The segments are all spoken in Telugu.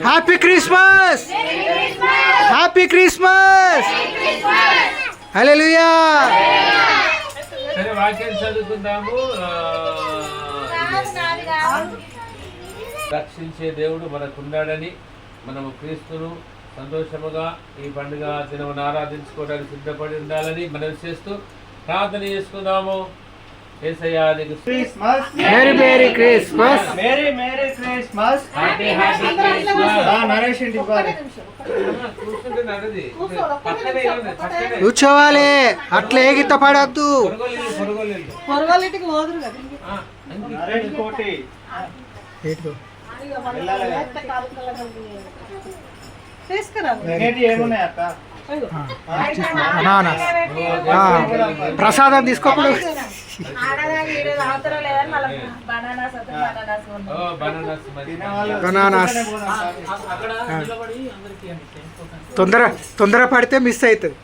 హ్యాపీ క్రిస్మస్, హ్యాపీ క్రిస్మస్, హల్లెలూయా. సరే వాక్యం చదువుకుందాము. రక్షించే దేవుడు మనకున్నాడని మనము క్రీస్తును సంతోషముగా ఈ పండుగ దినమును ఆరాధించుకోవడానికి సిద్ధపడి ఉండాలని మనం చేస్తూ ప్రార్థన చేసుకుందాము. యేసయ్యా నీకు Christmas, merry merry Christmas, merry merry Christmas. Happy happy Christmas. Naresh ఇంటికి పోవాలి. కూర్చుంటే నడది పక్కనే ఉంది, పక్కనే కూర్చోవాలి, అట్లా ఏగిత పడద్దు. పొరగోళ్ళింటికి పోదురు కదా. నరేష్ కోటి తీసుకురా. నెగటివ్ ఏమున్నాయి అక్క? ప్రసాదం తీసుకోప్పుడు బనానాస్ తొందర పడితే మిస్ అవుతుంది,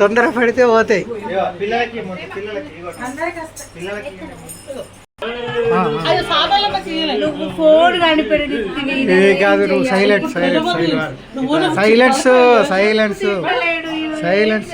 తొందర పడితే పోతాయి. పిల్లలకి పిల్లలకి ఫోన్ కనిపెట్టి కాదు, నువ్వు silent silent silence silence silence silence.